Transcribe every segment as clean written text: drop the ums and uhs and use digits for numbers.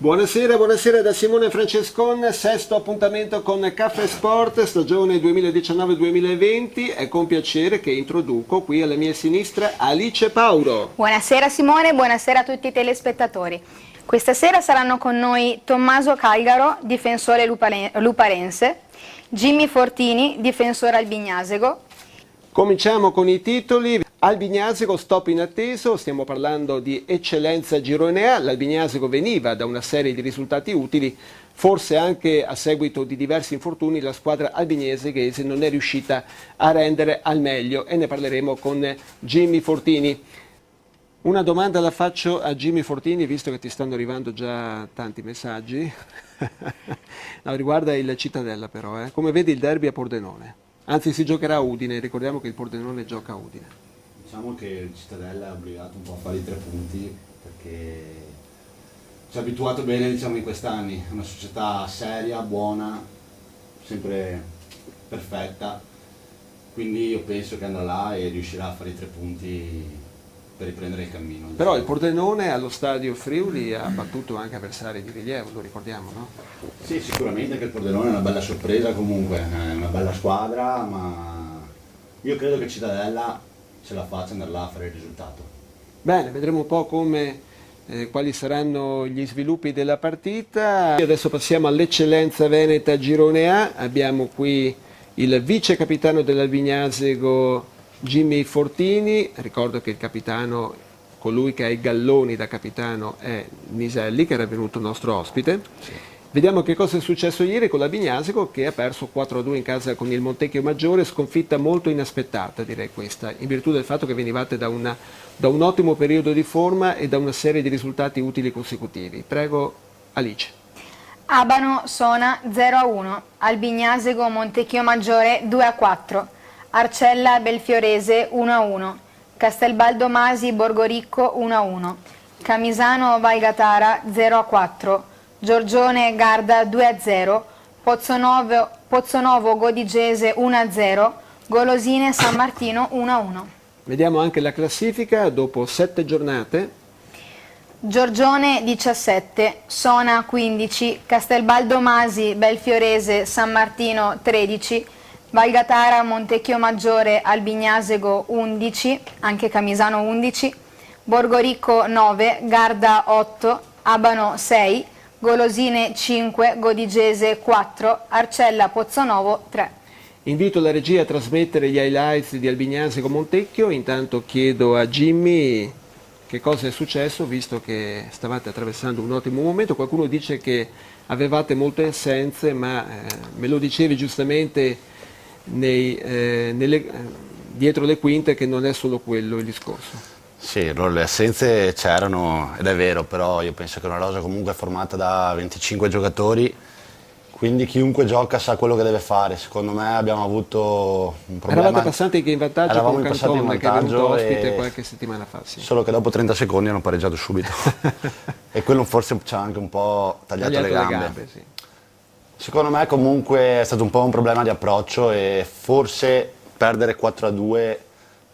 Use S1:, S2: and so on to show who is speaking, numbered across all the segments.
S1: Buonasera, buonasera da Simone Francescon, sesto appuntamento con Caffè Sport, stagione 2019-2020. È con piacere che introduco qui alla mia sinistra Alice Pauro.
S2: Buonasera Simone, buonasera a tutti i telespettatori. Questa sera saranno con noi Tommaso Calgaro, difensore luparense, Jimmy Fortini, difensore albignasego.
S1: Cominciamo con i titoli. Albignasego, stop inatteso, stiamo parlando di eccellenza girone A. L'Albignasego veniva da una serie di risultati utili, forse anche a seguito di diversi infortuni la squadra albignese non è riuscita a rendere al meglio e ne parleremo con Jimmy Fortini. Una domanda la faccio a Jimmy Fortini, visto che ti stanno arrivando già tanti messaggi. No, riguarda il Cittadella però, Come vedi il derby a Pordenone? Anzi, si giocherà a Udine, ricordiamo che il Pordenone gioca a Udine.
S3: Diciamo che il Cittadella è obbligato un po' a fare i 3 punti perché ci ha abituato bene, diciamo, in quest'anni. È una società seria, buona, sempre perfetta, quindi io penso che andrà là e riuscirà a fare i 3 punti per riprendere il cammino.
S1: Però il Pordenone allo stadio Friuli ha battuto anche avversari di rilievo, lo ricordiamo, no?
S3: Sì, sicuramente che il Pordenone è una bella sorpresa comunque, è una bella squadra, ma io credo che il Cittadella ce la faccia andare là a fare il risultato.
S1: Bene, vedremo un po' quali saranno gli sviluppi della partita. Adesso passiamo all'eccellenza veneta Girone A. Abbiamo qui il vice capitano dell'Albignasego Jimmy Fortini. Ricordo che il capitano, colui che ha i galloni da capitano, è Niselli, che era venuto nostro ospite. Sì. Vediamo che cosa è successo ieri con l'Albignasego, che ha perso 4-2 in casa con il Montecchio Maggiore, sconfitta molto inaspettata, direi questa, in virtù del fatto che venivate da un ottimo periodo di forma e da una serie di risultati utili consecutivi. Prego Alice.
S2: Abano Sona 0-1, Albignasego Montecchio Maggiore 2-4, Arcella Belfiorese 1-1, Castelbaldo Masi Borgoricco 1-1, Camisano Valgatara 0-4, Giorgione Garda 2-0, Pozzonovo Godigese 1-0, Golosine San Martino 1-1.
S1: Vediamo anche la classifica dopo 7 giornate.
S2: Giorgione 17, Sona 15, Castelbaldo Masi Belfiorese San Martino 13, Valgatara Montecchio Maggiore Albignasego 11, anche Camisano 11, Borgoricco 9, Garda 8, Abano 6, Golosine 5, Godigese 4, Arcella Pozzonovo 3.
S1: Invito la regia a trasmettere gli highlights di Albignasego Montecchio, intanto chiedo a Jimmy che cosa è successo, visto che stavate attraversando un ottimo momento. Qualcuno dice che avevate molte assenze, ma me lo dicevi giustamente dietro le quinte che non è solo quello il discorso.
S3: Sì, le assenze c'erano ed è vero, però io penso che una rosa comunque è formata da 25 giocatori, quindi chiunque gioca sa quello che deve fare. Secondo me abbiamo avuto un problema.
S1: Eravate passati in vantaggio con Canton, che è venuto ospite qualche settimana fa. Sì.
S3: Solo che dopo 30 secondi hanno pareggiato subito e quello forse ci ha anche un po' tagliato le gambe. Sì. Secondo me comunque è stato un po' un problema di approccio e forse perdere 4-2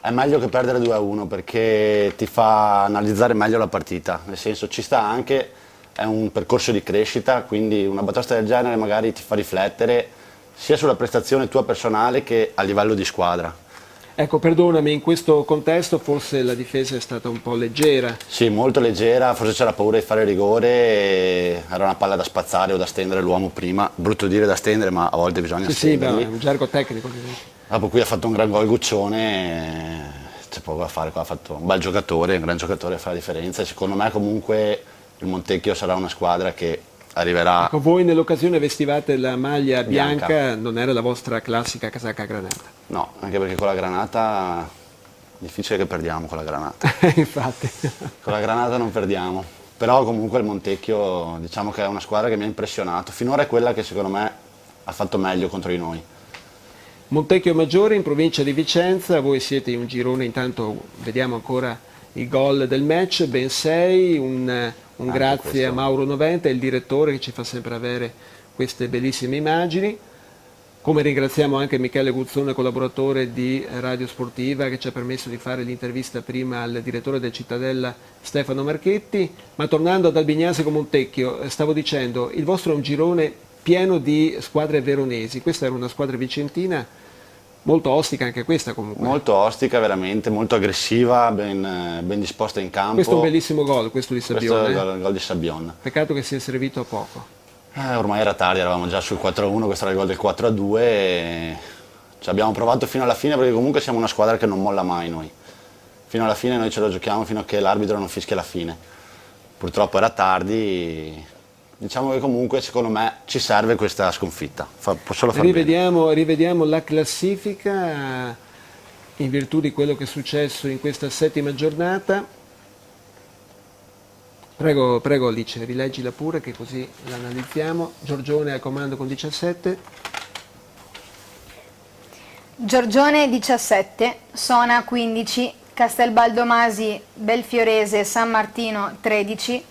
S3: è meglio che perdere 2-1 perché ti fa analizzare meglio la partita, nel senso ci sta anche, è un percorso di crescita, quindi una batosta del genere magari ti fa riflettere sia sulla prestazione tua personale che a livello di squadra.
S1: Ecco, perdonami, in questo contesto forse la difesa è stata un po' leggera.
S3: Sì, molto leggera, forse c'era paura di fare rigore, era una palla da spazzare o da stendere l'uomo prima, brutto dire da stendere ma a volte bisogna stenderli.
S1: Sì, è un gergo tecnico.
S3: Dopo qui ha fatto un gran gol Guccione, c'è poco da fare, qua ha fatto un bel giocatore, un gran giocatore fa la differenza e secondo me comunque il Montecchio sarà una squadra che arriverà.
S1: Ecco, voi nell'occasione vestivate la maglia bianca, non era la vostra classica casacca granata?
S3: No, anche perché con la granata difficile che perdiamo con la granata.
S1: Infatti.
S3: Con la granata non perdiamo, però comunque il Montecchio diciamo che è una squadra che mi ha impressionato, finora è quella che secondo me ha fatto meglio contro di noi.
S1: Montecchio Maggiore in provincia di Vicenza, voi siete in un girone, intanto vediamo ancora i gol del match, ben 6, un grazie a Mauro Noventa, il direttore che ci fa sempre avere queste bellissime immagini. come ringraziamo anche Michele Guzzone, collaboratore di Radio Sportiva, che ci ha permesso di fare l'intervista prima al direttore del Cittadella Stefano Marchetti. Ma tornando ad Albignasego Montecchio, stavo dicendo, il vostro è un girone pieno di squadre veronesi, questa era una squadra vicentina molto ostica anche questa comunque.
S3: Molto ostica veramente, molto aggressiva, ben disposta in campo.
S1: Questo è un bellissimo gol, questo di Sabbione.
S3: Questo è il gol di Sabbione.
S1: Peccato che sia servito a poco.
S3: Ormai era tardi, eravamo già sul 4-1, questo era il gol del 4-2 e ci abbiamo provato fino alla fine perché comunque siamo una squadra che non molla mai noi. Fino alla fine noi ce lo giochiamo fino a che l'arbitro non fischia la fine. Purtroppo era tardi, diciamo che comunque secondo me ci serve questa sconfitta. Può solo far bene.
S1: Rivediamo la classifica in virtù di quello che è successo in questa 7ª giornata. Prego Alice, rileggila pure che così l'analizziamo. Giorgione al comando con 17.
S2: Giorgione 17, Sona 15, Castelbaldomasi, Belfiorese, San Martino 13,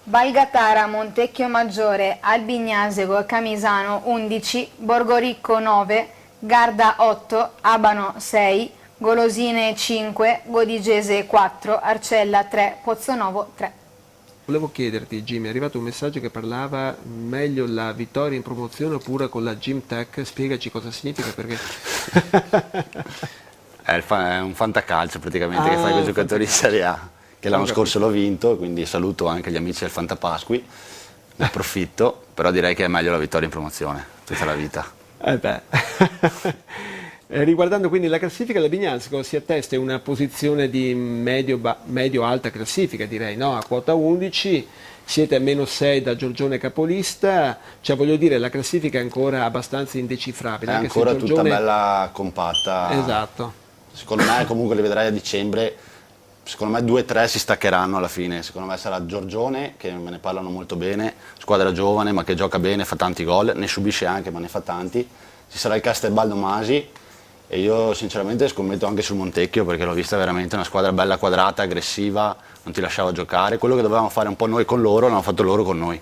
S2: Valgatara, Montecchio Maggiore, Albignasego e Camisano 11, Borgoricco 9, Garda 8, Abano 6, Golosine 5, Godigese 4, Arcella 3, Pozzonovo 3.
S1: Volevo chiederti, Jimmy, è arrivato un messaggio che parlava meglio la vittoria in promozione oppure con la Gym Tech, spiegaci cosa significa perché...
S3: È un fantacalcio praticamente che fa con i giocatori in Serie A, che l'anno scorso l'ho vinto, quindi saluto anche gli amici del Fantapasqui, ne approfitto, però direi che è meglio la vittoria in promozione, tutta la vita.
S1: Riguardando quindi la classifica, l'Albignasego si attesta in una posizione di medio-alta classifica, direi, no? A quota 11, siete a -6 da Giorgione capolista, cioè voglio dire la classifica è ancora abbastanza indecifrabile.
S3: È
S1: anche
S3: ancora
S1: se Giorgione...
S3: tutta bella compatta.
S1: Esatto.
S3: Secondo me comunque li vedrai a dicembre, secondo me 2-3 si staccheranno alla fine, secondo me sarà Giorgione, che me ne parlano molto bene, squadra giovane ma che gioca bene, fa tanti gol, ne subisce anche ma ne fa tanti, ci sarà il Castelbaldomasi. E io sinceramente scommetto anche sul Montecchio perché l'ho vista veramente una squadra bella quadrata, aggressiva, non ti lasciava giocare. Quello che dovevamo fare un po' noi con loro l'hanno fatto loro con noi.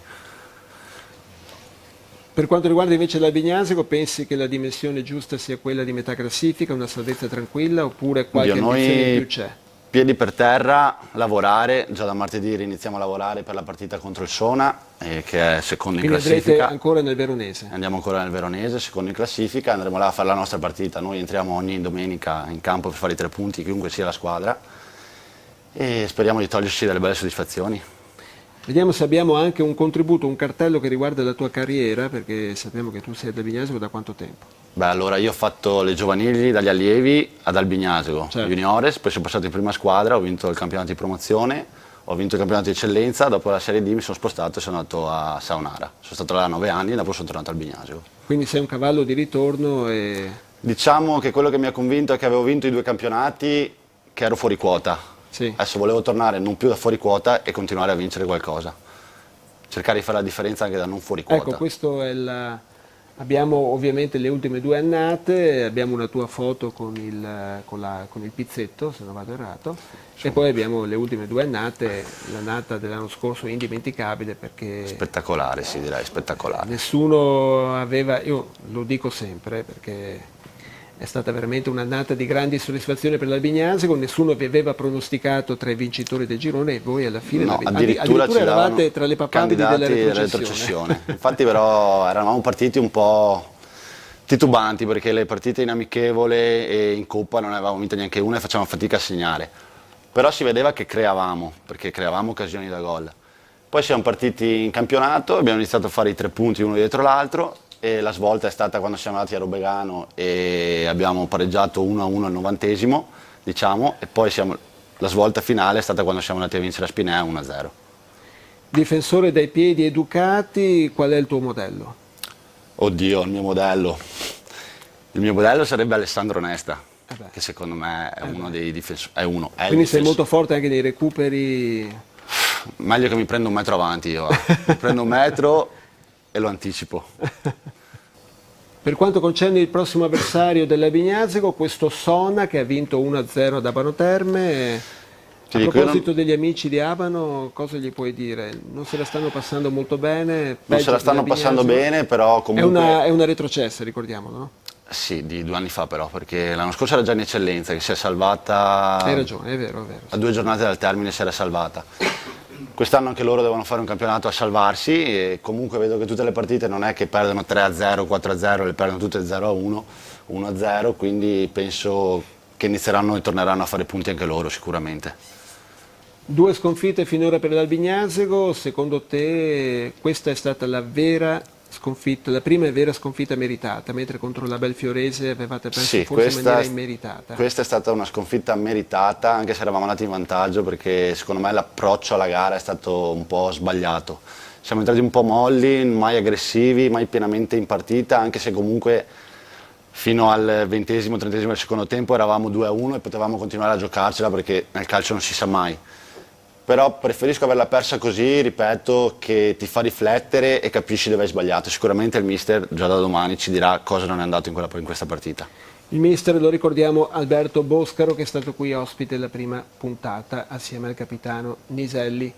S1: Per quanto riguarda invece l'Albignasego, pensi che la dimensione giusta sia quella di metà classifica, una salvezza tranquilla oppure qualche ambizione in più c'è?
S3: Piedi per terra, lavorare, già da martedì iniziamo a lavorare per la partita contro il Sona, che è secondo in classifica.
S1: Quindi andrete ancora nel Veronese?
S3: Andiamo ancora nel Veronese, secondo in classifica, andremo là a fare la nostra partita. Noi entriamo ogni domenica in campo per fare i 3 punti, chiunque sia la squadra, e speriamo di toglierci delle belle soddisfazioni.
S1: Vediamo se abbiamo anche un contributo, un cartello che riguarda la tua carriera, perché sappiamo che tu sei ad Albignasego da quanto tempo?
S3: Beh, allora io ho fatto le giovanili dagli allievi ad Albignasego,
S1: certo.
S3: Juniores, poi sono passato in prima squadra, ho vinto il campionato di promozione, ho vinto il campionato di eccellenza, dopo la Serie D mi sono spostato e sono andato a Saonara. Sono stato là 9 anni e dopo sono tornato a Albignasego.
S1: Quindi sei un cavallo di ritorno e...
S3: Diciamo che quello che mi ha convinto è che avevo vinto i 2 campionati, che ero fuori quota.
S1: Sì.
S3: Adesso volevo tornare non più da fuori quota e continuare a vincere qualcosa. Cercare di fare la differenza anche da non fuori quota.
S1: Ecco, questo è la... Abbiamo ovviamente le ultime 2 annate, abbiamo una tua foto con il pizzetto, se non vado errato, e poi abbiamo le ultime 2 annate, l'annata dell'anno scorso è indimenticabile perché...
S3: Spettacolare, sì, direi, spettacolare.
S1: Nessuno aveva, io lo dico sempre perché è stata veramente un'annata di grandi soddisfazioni per l'Albignasego, nessuno vi aveva pronosticato tra i vincitori del girone e voi alla fine
S3: no, addirittura
S1: eravate tra le papabili della retrocessione.
S3: Infatti però eravamo partiti un po' titubanti perché le partite in amichevole e in Coppa non ne avevamo vinta neanche una e facevamo fatica a segnare, però si vedeva che creavamo, perché creavamo occasioni da gol. Poi siamo partiti in campionato, abbiamo iniziato a fare i 3 punti uno dietro l'altro, e la svolta è stata quando siamo andati a Robegano e abbiamo pareggiato 1-1 al 90°, diciamo, e poi la svolta finale è stata quando siamo andati a vincere a Spinea 1-0.
S1: Difensore dai piedi educati, qual è il tuo modello?
S3: Oddio, il mio modello sarebbe Alessandro Nesta, che secondo me è uno dei difensori.
S1: Quindi sei molto forte anche nei recuperi?
S3: Meglio che mi prenda 1 metro avanti io, mi prendo 1 metro e lo anticipo.
S1: Per quanto concerne il prossimo avversario dell'Albignasego, questo Sona che ha vinto 1-0 ad Abano Terme, a proposito degli amici di Abano, cosa gli puoi dire? Non se la stanno passando molto bene?
S3: Non se la stanno passando bene, però comunque...
S1: È una retrocessa, ricordiamolo, no?
S3: Sì, di 2 anni fa però, perché l'anno scorso era già in eccellenza, che si è salvata...
S1: Hai ragione, è vero, è vero.
S3: A 2 giornate dal termine si era salvata. Quest'anno anche loro devono fare un campionato a salvarsi e comunque vedo che tutte le partite non è che perdono 3-0, 4-0, le perdono tutte 0-1, 1-0, quindi penso che inizieranno e torneranno a fare punti anche loro sicuramente.
S1: 2 sconfitte finora per l'Albignasego, secondo te questa è stata la vera sconfitta, la prima e vera sconfitta meritata, mentre contro la Belfiorese avevate perso
S3: Sì,
S1: forse in maniera immeritata?
S3: Questa è stata una sconfitta meritata, anche se eravamo andati in vantaggio, perché secondo me l'approccio alla gara è stato un po' sbagliato. Siamo entrati un po' molli, mai aggressivi, mai pienamente in partita, anche se comunque fino al 20°-30° del secondo tempo eravamo 2-1 e potevamo continuare a giocarcela, perché nel calcio non si sa mai. Però preferisco averla persa così, ripeto, che ti fa riflettere e capisci dove hai sbagliato. Sicuramente il mister già da domani ci dirà cosa non è andato in questa partita.
S1: Il mister, lo ricordiamo, Alberto Boscaro, che è stato qui ospite la prima puntata assieme al capitano Niselli.